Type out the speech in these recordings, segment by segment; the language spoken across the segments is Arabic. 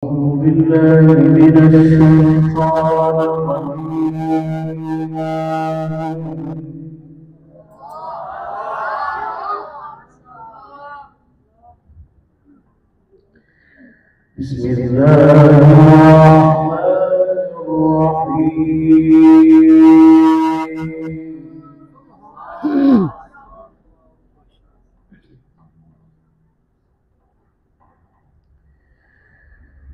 بالله من الشيطان الرجيم. بسم الله الرحمن الرحيم.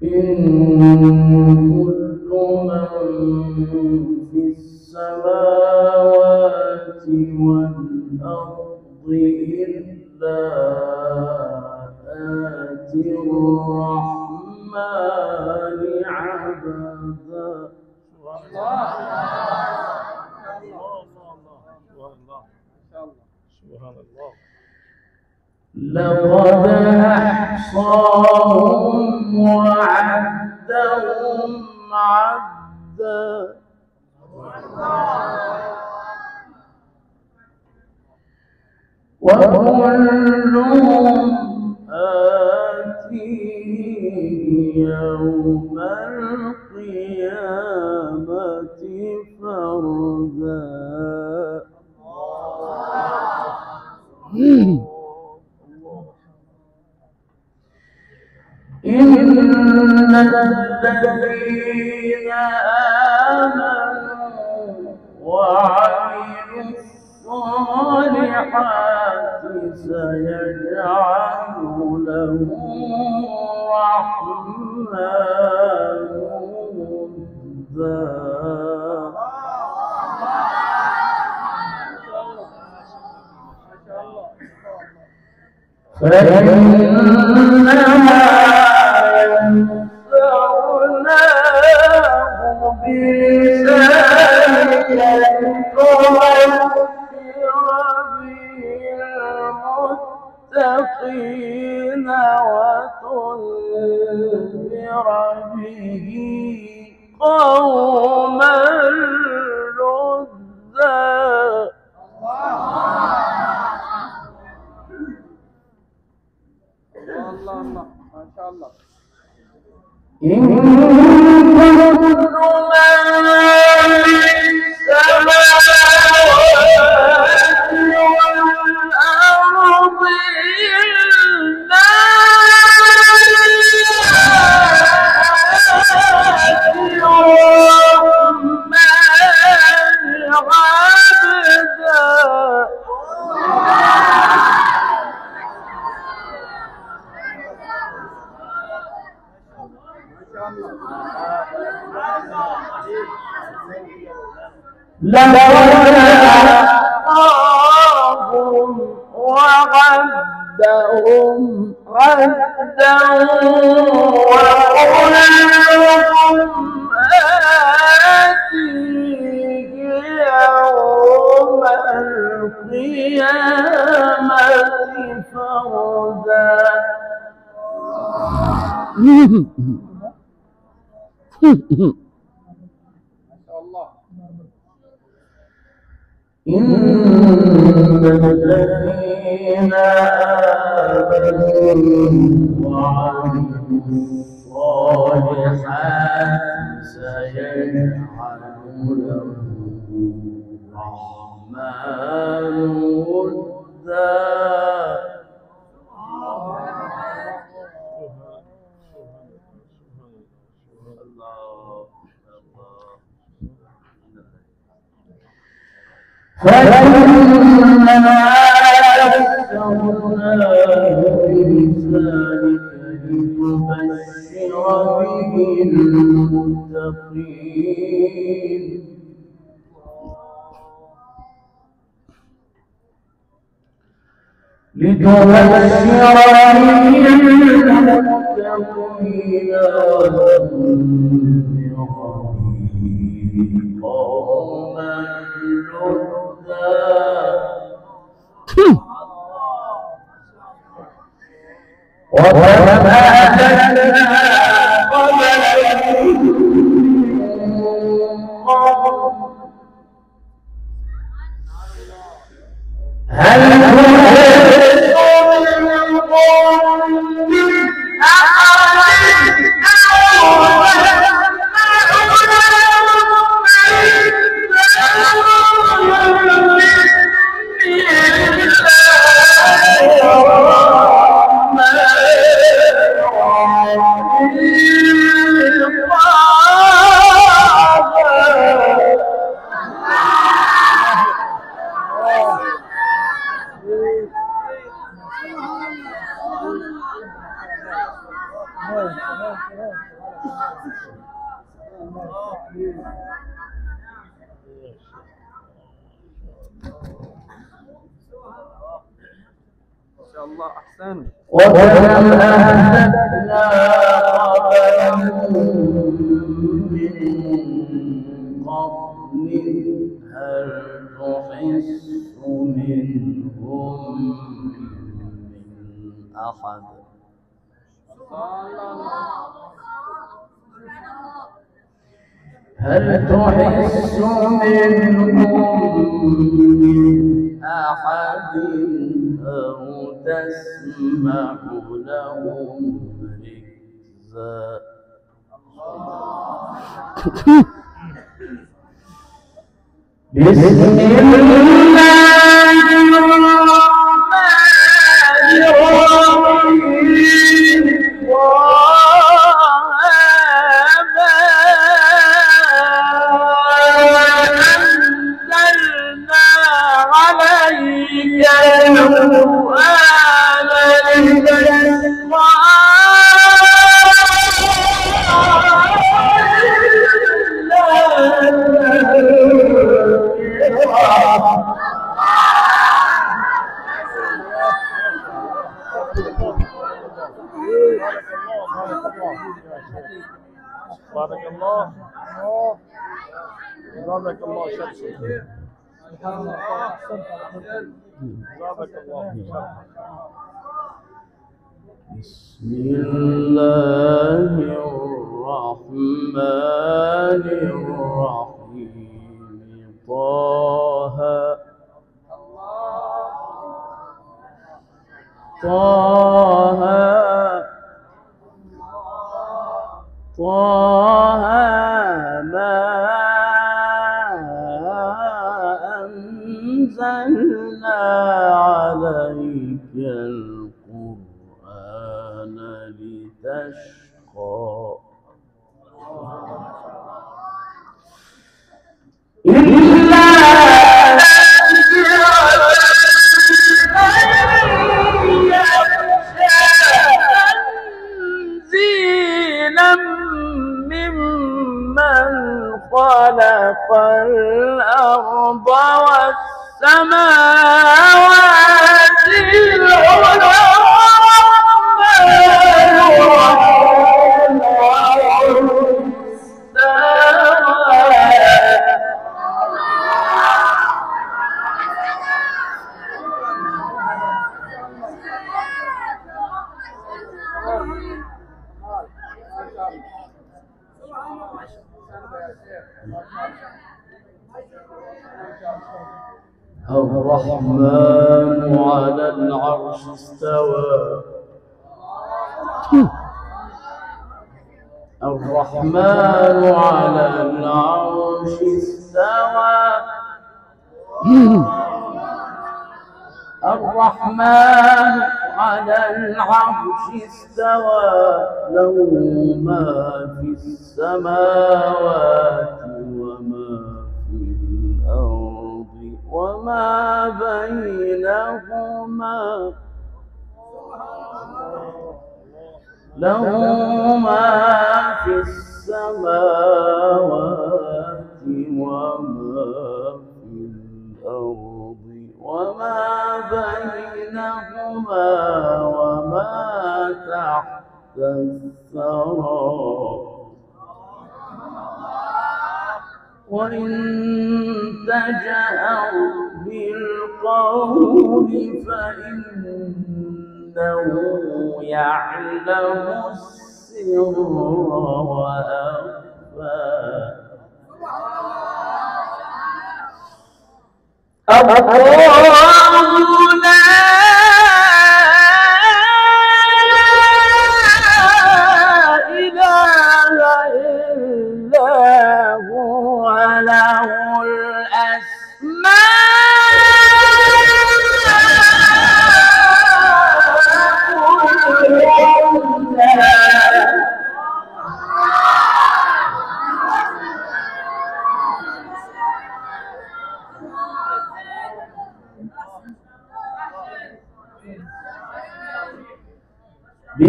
إن كل من في السماوات والأرض إلا آتي الرحمن عبدا. لقد أحصاهم وعدهم عدا. وكلهم آتيه يوم القيامة فردا. إن الذين آمنوا وعملوا الصالحات سيجعل لهم الرحمن ودا. فإنما ينفعناه بلسانك لتبشر به المتقين وتنذر به قوما لدا. الله ما شاء الله. إن كل من في السماوات والأرض إلا آتي الرحمن عبدا. لقد أحصاهم وعدهم عدا وكلهم آتيه يوم القيامة فردا. إن الذين آمنوا وعملوا الصالحات سيجعل لهم الرحمن ودا. فإنما يسرناه بلسانك لتبشر به المتقين. لتبشر به المتقين وتنذر به قوما لدا. وكم أهلكنا قبلهم هل تحس من قوم من أحد الله أحسن. وكم أهلكنا قبلهم من قرن هل تحس منهم من أحد هل تحس منهم من أحد أو تسمع لهم ركزا بسم الله الرحمن الرحيم أنزلنا عليك القرآن لتشقى بارك الله. جزاك الله شكرا. جزاك الله. بسم الله الرحمن الرحيم طه طه طه ما أنزلنا عليك القرآن لتشقى إلا تنزيلا ممن خلق الأرض والسماوات العلى الرحمن على العرش استوى الرحمن على العرش استوى الرحمن على العرش استوى له ما في السماوات وما في الأرض وما بينهما له ما في السماوات وما في الأرض وما بينهما وما تحت الثرى وإن تجهر بالقول فإنه يعلم السر وأخفى الله لا إله إلا هو له الأسماء الحسنى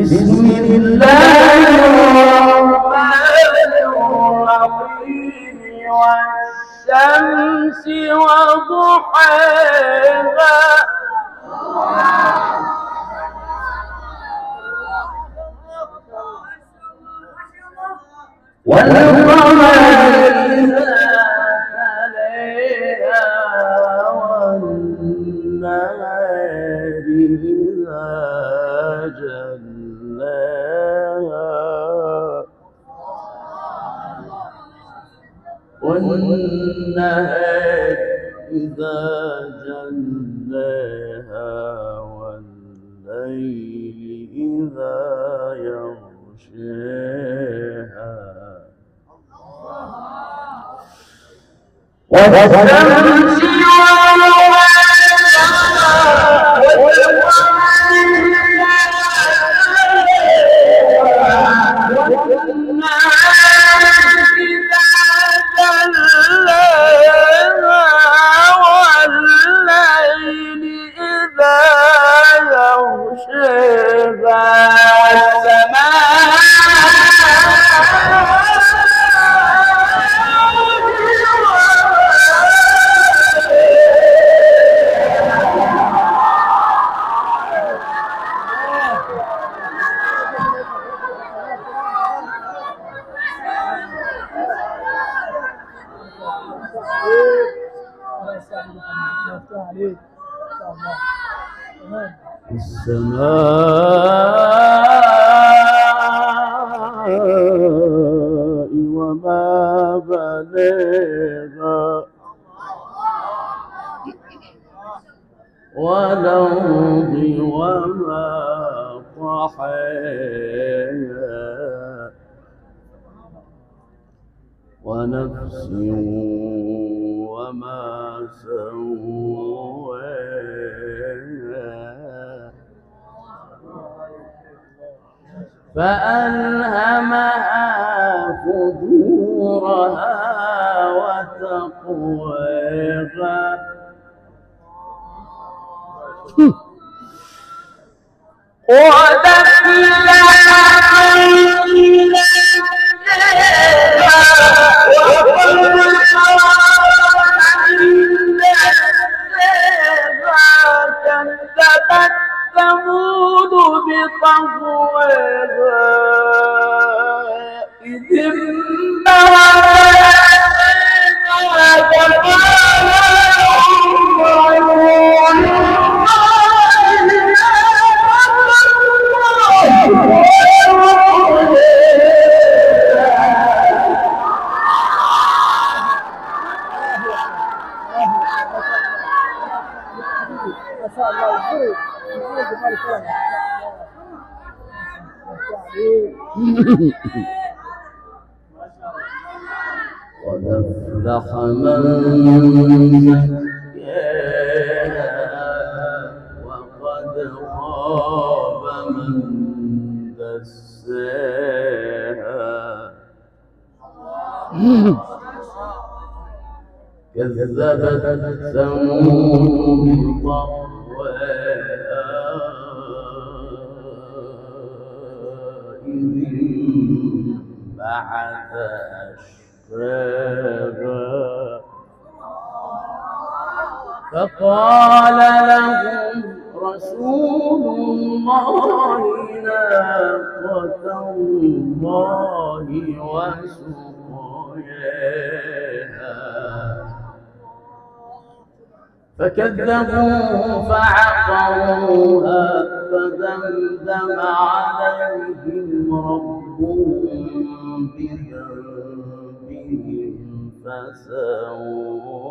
بسم الله الرحمن الرحيم والشمس وضحاها والقمر إذا تلاها والنهار إذا جلاها والنهار إذا جلاها والليل إذا يغشاها والشمس السماء وما بناها والأرض وما طحاها ونفس وما سواها فألهمها فجورها وتقواها قد أفلح من زكاها وقد خاب من دساها كذبت ثمود بطغواها إذ انبعث قد أفلح من زكاها وقد خاب من دساها كذبت ثمود بطغواها إذ انبعث أشقاها فقال لهم رسول الله ناقة الله وسقياها فكذبوه فعقروها فدمدم عليهم ربهم بذنبهم فسواها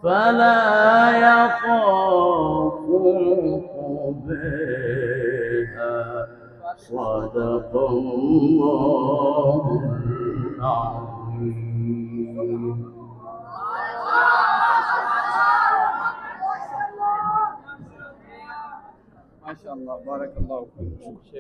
فلا يخاف عقباها صدق الله العظيم. ما شاء الله بارك الله فيك.